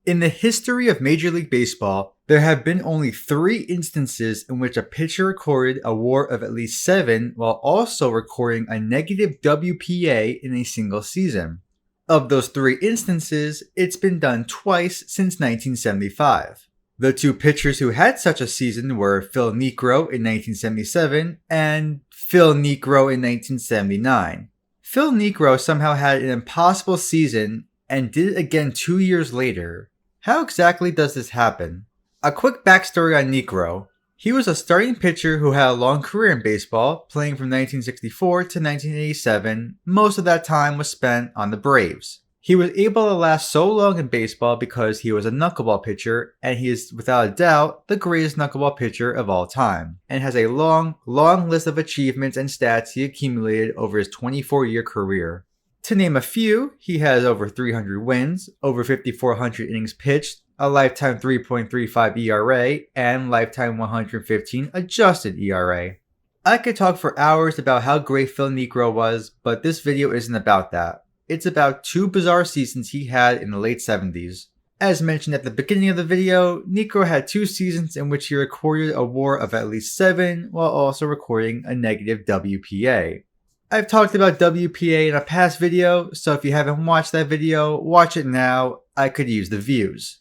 In the history of Major League Baseball, there have been only 3 instances in which a pitcher recorded a WAR of at least 7 while also recording a negative WPA in a single season. Of those 3 instances, it's been done twice since 1975. The 2 pitchers who had such a season were Phil Niekro in 1977 and Phil Niekro in 1979. Phil Niekro somehow had an impossible season and did it again 2 years later. How exactly does this happen? A quick backstory on Niekro. He was a starting pitcher who had a long career in baseball, playing from 1964 to 1987. Most of that time was spent on the Braves. He was able to last so long in baseball because he was a knuckleball pitcher, and he is without a doubt the greatest knuckleball pitcher of all time, and has a long list of achievements and stats he accumulated over his 24-year career. To name a few, he has over 300 wins, over 5,400 innings pitched, a lifetime 3.35 ERA, and lifetime 115 adjusted ERA. I could talk for hours about how great Phil Niekro was, but this video isn't about that. It's about 2 bizarre seasons he had in the late 70s. As mentioned at the beginning of the video, Niekro had 2 seasons in which he recorded a WAR of at least 7 while also recording a negative WPA. I've talked about WPA in a past video, so if you haven't watched that video, watch it now. I could use the views.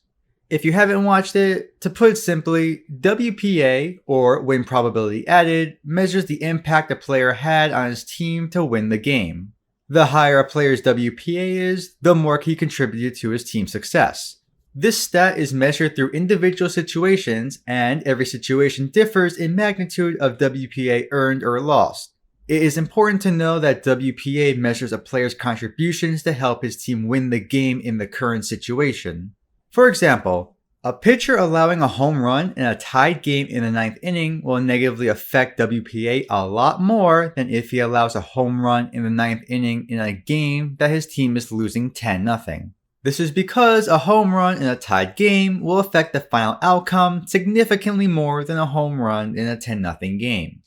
If you haven't watched it, to put it simply, WPA, or win probability added, measures the impact a player had on his team to win the game. The higher a player's WPA is, the more he contributed to his team's success. This stat is measured through individual situations, and every situation differs in magnitude of WPA earned or lost. It is important to know that WPA measures a player's contributions to help his team win the game in the current situation. For example, a pitcher allowing a home run in a tied game in the 9th inning will negatively affect WPA a lot more than if he allows a home run in the 9th inning in a game that his team is losing 10-0. This is because a home run in a tied game will affect the final outcome significantly more than a home run in a 10-0 game.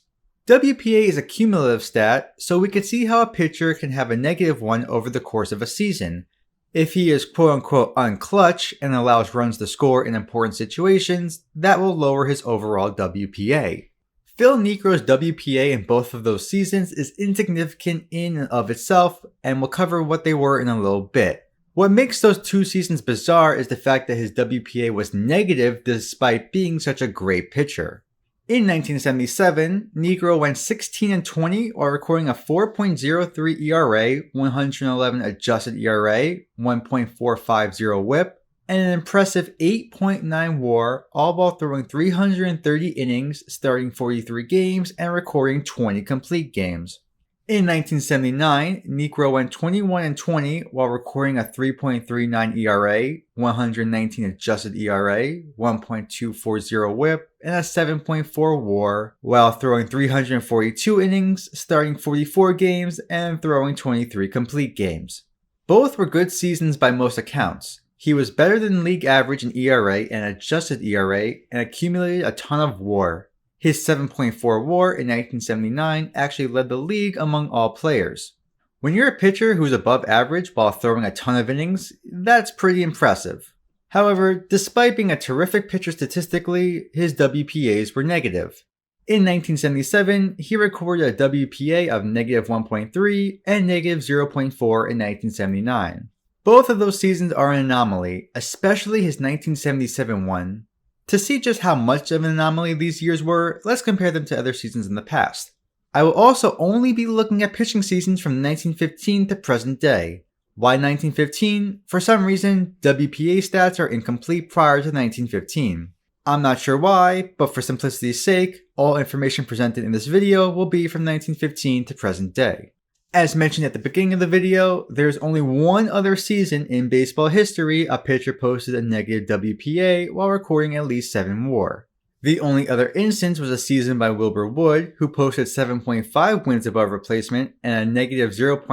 WPA is a cumulative stat, so we can see how a pitcher can have a negative one over the course of a season. If he is quote-unquote unclutch and allows runs to score in important situations, that will lower his overall WPA. Phil Niekro's WPA in both of those seasons is insignificant in and of itself, and we'll cover what they were in a little bit. What makes those 2 seasons bizarre is the fact that his WPA was negative despite being such a great pitcher. In 1977, Niekro went 16-20 while recording a 4.03 ERA, 111 adjusted ERA, 1.450 WHIP, and an impressive 8.9 WAR, all while throwing 330 innings, starting 43 games, and recording 20 complete games. In 1979, Niekro went 21-20 while recording a 3.39 ERA, 119 adjusted ERA, 1.240 WHIP, and a 7.4 WAR, while throwing 342 innings, starting 44 games, and throwing 23 complete games. Both were good seasons by most accounts. He was better than league average in ERA and adjusted ERA and accumulated a ton of WAR. His 7.4 WAR in 1979 actually led the league among all players. When you're a pitcher who's above average while throwing a ton of innings, that's pretty impressive. However, despite being a terrific pitcher statistically, his WPAs were negative. In 1977, he recorded a WPA of negative 1.3 and negative 0.4 in 1979. Both of those seasons are an anomaly, especially his 1977 one. To see just how much of an anomaly these years were, let's compare them to other seasons in the past. I will also only be looking at pitching seasons from 1915 to present day. Why 1915? For some reason, WPA stats are incomplete prior to 1915. I'm not sure why, but for simplicity's sake, all information presented in this video will be from 1915 to present day. As mentioned at the beginning of the video, there's only one other season in baseball history a pitcher posted a negative WPA while recording at least 7 WAR. The only other instance was a season by Wilbur Wood, who posted 7.5 wins above replacement and a negative 0.2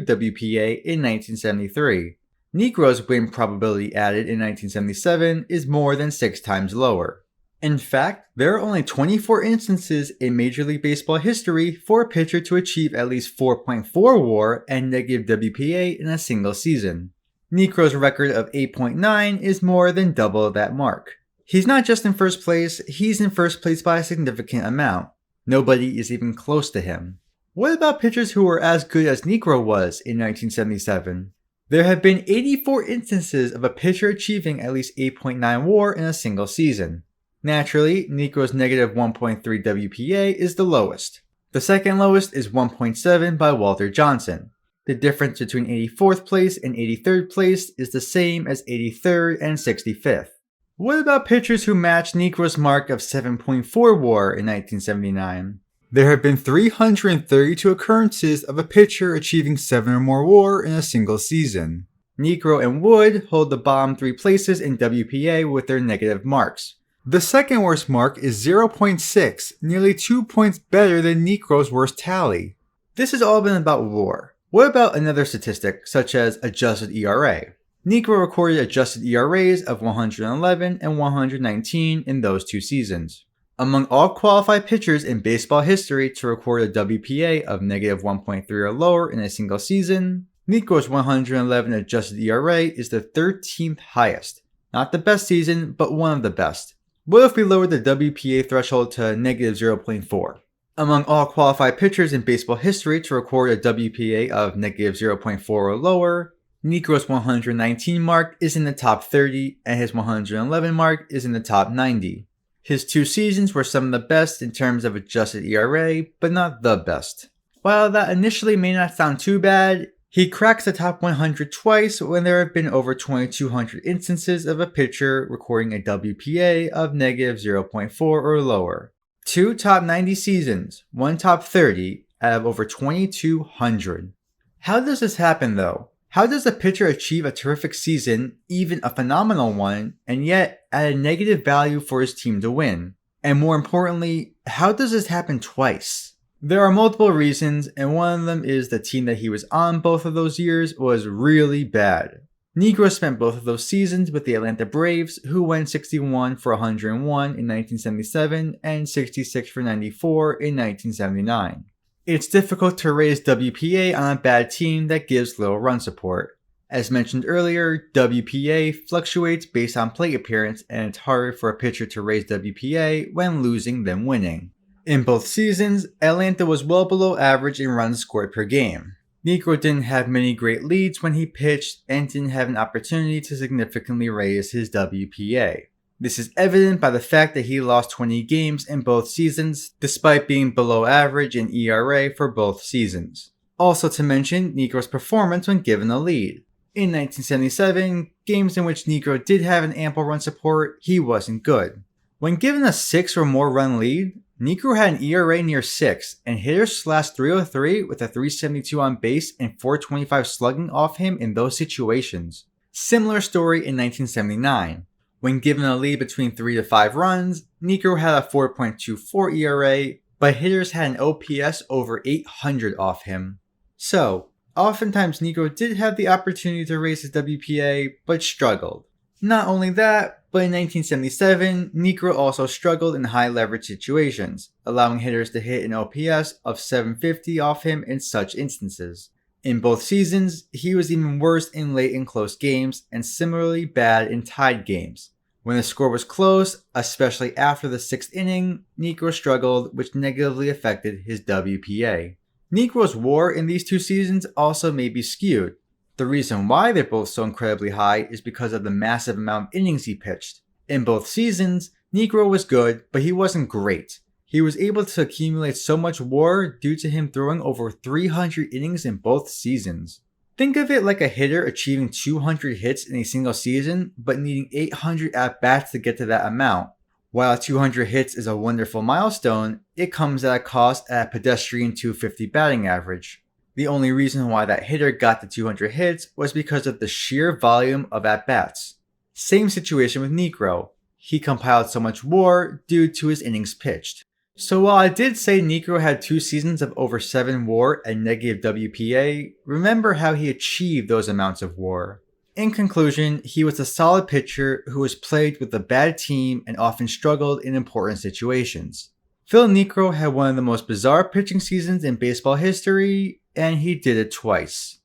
WPA in 1973. Niekro's win probability added in 1977 is more than 6 times lower. In fact, there are only 24 instances in Major League Baseball history for a pitcher to achieve at least 4.4 WAR and negative WPA in a single season. Niekro's record of 8.9 is more than double that mark. He's not just in first place, he's in first place by a significant amount. Nobody is even close to him. What about pitchers who were as good as Niekro was in 1977? There have been 84 instances of a pitcher achieving at least 8.9 WAR in a single season. Naturally, Niekro's negative 1.3 WPA is the lowest. The second lowest is 1.7 by Walter Johnson. The difference between 84th place and 83rd place is the same as 83rd and 65th. What about pitchers who matched Niekro's mark of 7.4 WAR in 1979? There have been 332 occurrences of a pitcher achieving 7 or more WAR in a single season. Niekro and Wood hold the bottom 3 places in WPA with their negative marks. The second worst mark is 0.6, nearly 2 points better than Niekro's worst tally. This has all been about WAR. What about another statistic, such as adjusted ERA? Niekro recorded adjusted ERAs of 111 and 119 in those 2 seasons. Among all qualified pitchers in baseball history to record a WPA of negative 1.3 or lower in a single season, Niekro's 111 adjusted ERA is the 13th highest. Not the best season, but one of the best. What if we lower the WPA threshold to negative 0.4? Among all qualified pitchers in baseball history to record a WPA of negative 0.4 or lower, Niekro's 119 mark is in the top 30 and his 111 mark is in the top 90. His 2 seasons were some of the best in terms of adjusted ERA, but not the best. While that initially may not sound too bad, he cracks the top 100 twice when there have been over 2,200 instances of a pitcher recording a WPA of negative 0.4 or lower. 2 top 90 seasons, 1 top 30 out of over 2,200. How does this happen though? How does a pitcher achieve a terrific season, even a phenomenal one, and yet add a negative value for his team to win? And more importantly, how does this happen twice? There are multiple reasons, and one of them is the team that he was on both of those years was really bad. Niekro spent both of those seasons with the Atlanta Braves, who went 61 for 101 in 1977 and 66 for 94 in 1979. It's difficult to raise WPA on a bad team that gives little run support. As mentioned earlier, WPA fluctuates based on plate appearance, and it's harder for a pitcher to raise WPA when losing than winning. In both seasons, Atlanta was well below average in runs scored per game. Niekro didn't have many great leads when he pitched and didn't have an opportunity to significantly raise his WPA. This is evident by the fact that he lost 20 games in both seasons, despite being below average in ERA for both seasons. Also to mention, Niekro's performance when given a lead. In 1977, games in which Niekro did have an ample run support, he wasn't good. When given a 6 or more run lead, Niekro had an ERA near 6, and hitters slashed .303 with a .372 on base and .425 slugging off him in those situations. Similar story in 1979. When given a lead between 3 to 5 runs, Niekro had a 4.24 ERA, but hitters had an OPS over 800 off him. So, oftentimes Niekro did have the opportunity to raise his WPA, but struggled. Not only that, but in 1977, Niekro also struggled in high leverage situations, allowing hitters to hit an OPS of 750 off him in such instances. In both seasons, he was even worse in late and close games, and similarly bad in tied games. When the score was close, especially after the 6th inning, Niekro struggled, which negatively affected his WPA. Niekro's WAR in these 2 seasons also may be skewed. The reason why they're both so incredibly high is because of the massive amount of innings he pitched. In both seasons, Niekro was good, but he wasn't great. He was able to accumulate so much WAR due to him throwing over 300 innings in both seasons. Think of it like a hitter achieving 200 hits in a single season, but needing 800 at-bats to get to that amount. While 200 hits is a wonderful milestone, it comes at a cost at a pedestrian .250 batting average. The only reason why that hitter got the 200 hits was because of the sheer volume of at-bats. Same situation with Niekro. He compiled so much WAR due to his innings pitched. So while I did say Niekro had 2 seasons of over 7 WAR and negative WPA, remember how he achieved those amounts of WAR. In conclusion, he was a solid pitcher who was plagued with a bad team and often struggled in important situations. Phil Niekro had one of the most bizarre pitching seasons in baseball history, and he did it twice.